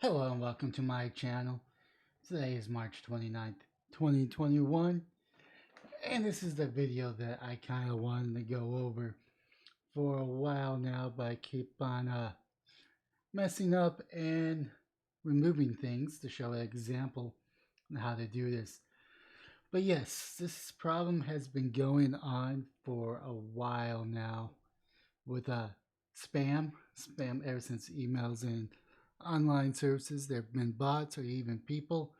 Hello and welcome to my channel. Today is March 29th, 2021, and this is the video that I kind of wanted to go over for a while now, but I keep on messing up and removing things to show an example on how to do this. But yes, this problem has been going on for a while now with spam ever since emails and online services. There have been bots or even people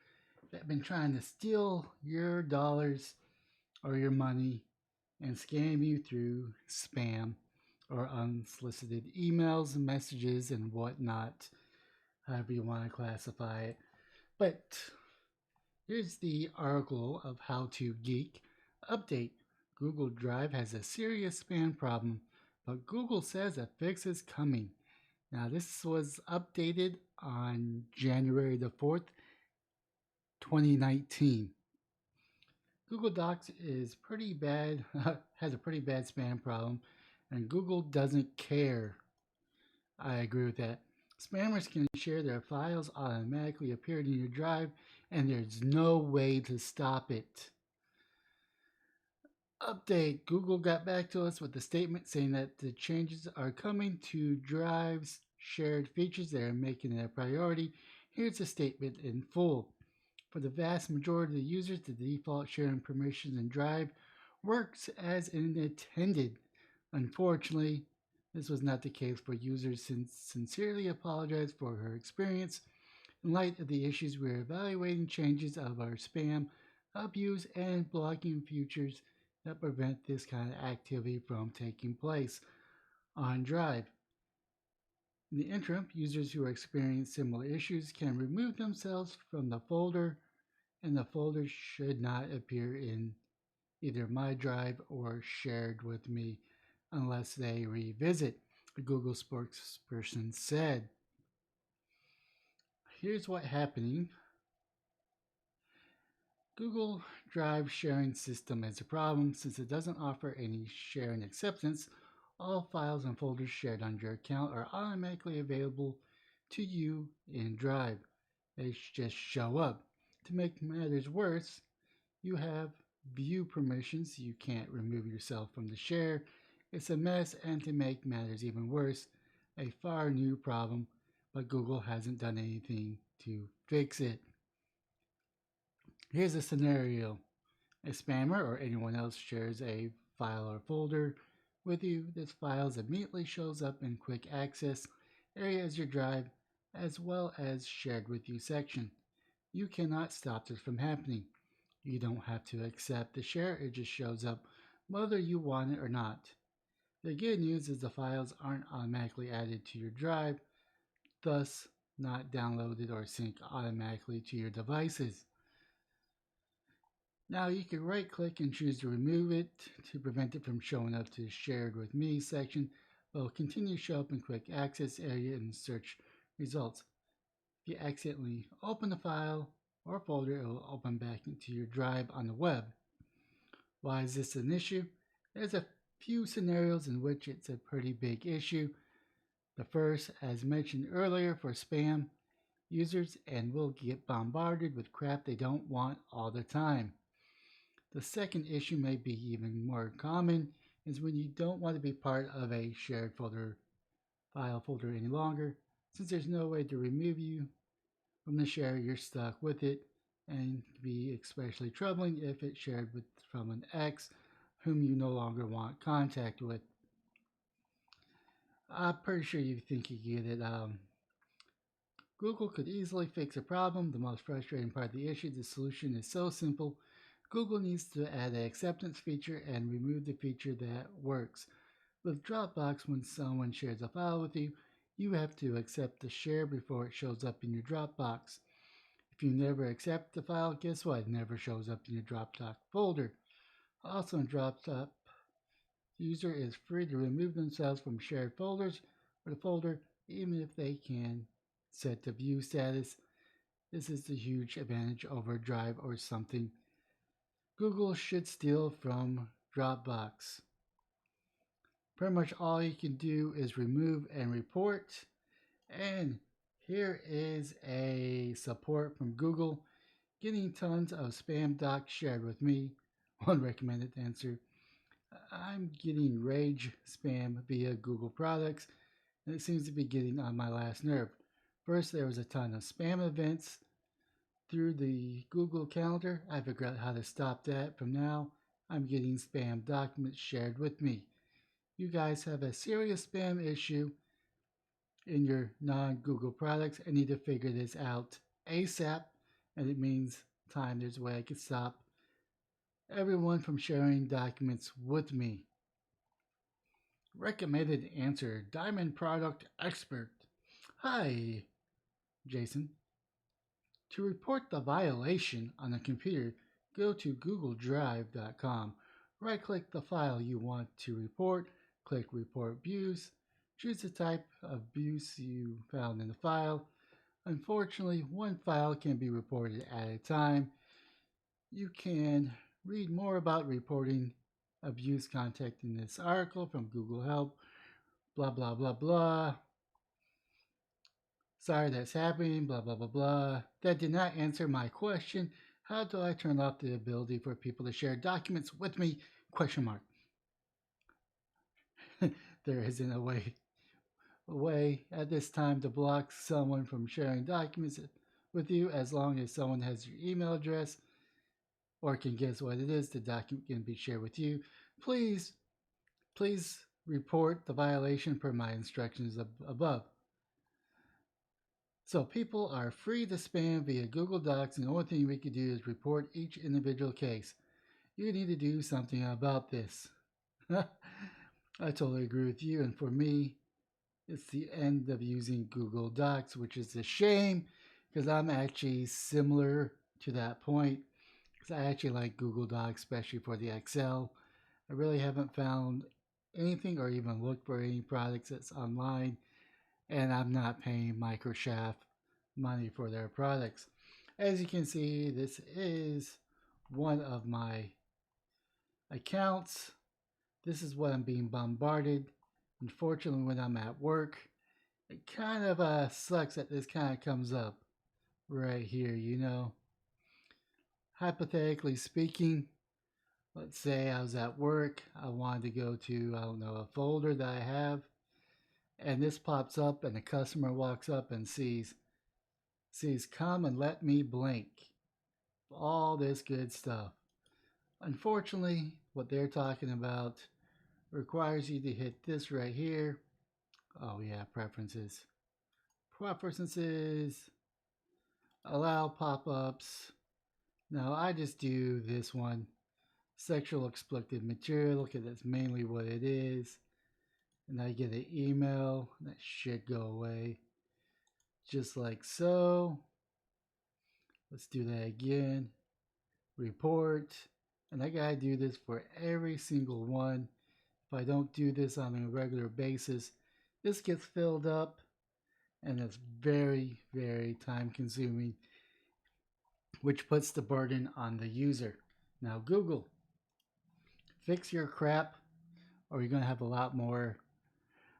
that have been trying to steal your dollars or your money and scam you through spam or unsolicited emails and messages and whatnot, however you want to classify it. But here's the article of How to Geek. Update: Google Drive has a serious spam problem, but Google says a fix is coming. Now, this was updated on January the 4th, 2019. Google Docs is pretty bad, has a pretty bad spam problem, and Google doesn't care. I agree with that. Spammers can share their files automatically appearing in your drive, and there's no way to stop it. Update: Google got back to us with a statement saying that the changes are coming to Drive's shared features. They're making it a priority. Here's the statement in full. For the vast majority of the users, the default sharing permissions in Drive works as intended. Unfortunately, this was not the case for users. Sincerely apologize for her experience. In light of the issues, we're evaluating changes of our spam, abuse, and blocking features that prevent this kind of activity from taking place on Drive. In the interim, users who are experiencing similar issues can remove themselves from the folder, and the folder should not appear in either my drive or shared with me unless they revisit, a Google spokesperson said. Here's what's happening. Google Drive sharing system is a problem since it doesn't offer any sharing acceptance. All files and folders shared on your account are automatically available to you in Drive. They just show up. To make matters worse, you have view permissions. You can't remove yourself from the share. It's a mess, and to make matters even worse, a far new problem, but Google hasn't done anything to fix it. Here's a scenario. A spammer or anyone else shares a file or folder with you. This file immediately shows up in quick access area as your drive, as well as shared with you section. You cannot stop this from happening. You don't have to accept the share, it just shows up whether you want it or not. The good news is the files aren't automatically added to your drive, thus not downloaded or synced automatically to your devices. Now you can right click and choose to remove it to prevent it from showing up to shared with me section, but it will continue to show up in quick access area in search results. If you accidentally open the file or folder, it will open back into your drive on the web. Why is this an issue? There's a few scenarios in which it's a pretty big issue. The first, as mentioned earlier, for spam users, and will get bombarded with crap they don't want all the time. The second issue may be even more common, is when you don't want to be part of a shared file folder any longer. Since there's no way to remove you from the share, you're stuck with it, and can be especially troubling if it's shared from an ex whom you no longer want contact with. I'm pretty sure you think you get it. Google could easily fix a problem. The most frustrating part of the issue, the solution is so simple. Google needs to add an acceptance feature and remove the feature that works. With Dropbox, when someone shares a file with you, you have to accept the share before it shows up in your Dropbox. If you never accept the file, guess what? It never shows up in your Dropbox folder. Also in Dropbox, the user is free to remove themselves from shared folders or the folder, even if they can set the view status. This is a huge advantage over Drive or something Google should steal from Dropbox. Pretty much all you can do is remove and report. And Here is a support from Google getting tons of spam docs shared with me. One recommended answer: I'm getting rage spam via Google products, and it seems to be getting on my last nerve. First, there was a ton of spam events through the Google Calendar. I figured out how to stop that. From now, I'm getting spam documents shared with me. You guys have a serious spam issue in your non Google products. I need to figure this out ASAP, and it means time. There's a way I can stop everyone from sharing documents with me. Recommended answer: Diamond Product Expert. Hi, Jason. To report the violation on a computer, go to googledrive.com. Right click the file you want to report, click Report Abuse, choose the type of abuse you found in the file. Unfortunately, one file can be reported at a time. You can read more about reporting abuse content in this article from Google Help, blah, blah, blah, blah. Sorry that's happening, blah, blah, blah, blah. That did not answer my question. How do I turn off the ability for people to share documents with me? Question mark. There isn't a way at this time to block someone from sharing documents with you as long as someone has your email address or can guess what it is. The document can be shared with you. Please report the violation per my instructions above. So people are free to spam via Google Docs, and the only thing we can do is report each individual case. You need to do something about this. I totally agree with you, and for me, it's the end of using Google Docs, which is a shame because I'm actually similar to that point. Because I actually like Google Docs, especially for the Excel. I really haven't found anything or even looked for any products that's online, and I'm not paying Microsoft money for their products. As you can see, this is one of my accounts. This is what I'm being bombarded. Unfortunately, when I'm at work, it kind of sucks that this kind of comes up right here, you know. Hypothetically speaking, let's say I was at work, I wanted to go to, I don't know, a folder that I have, and this pops up and the customer walks up and sees, come and let me blink. All this good stuff. Unfortunately, what they're talking about requires you to hit this right here. Oh yeah, preferences. Preferences. Allow pop-ups. Now I just do this one. Sexual explicit material, because that's mainly what it is. And I get an email. That should go away. Just like so. Let's do that again. Report. And I gotta do this for every single one. If I don't do this on a regular basis, this gets filled up and it's very, very time consuming, which puts the burden on the user. Now, Google, fix your crap, or you're going to have a lot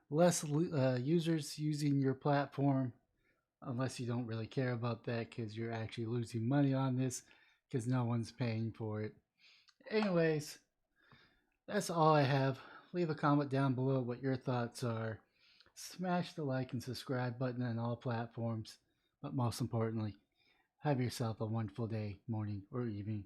less users using your platform, unless you don't really care about that because you're actually losing money on this because no one's paying for it. Anyways, that's all I have. Leave a comment down below what your thoughts are. Smash the like and subscribe button on all platforms. But most importantly, have yourself a wonderful day, morning, or evening.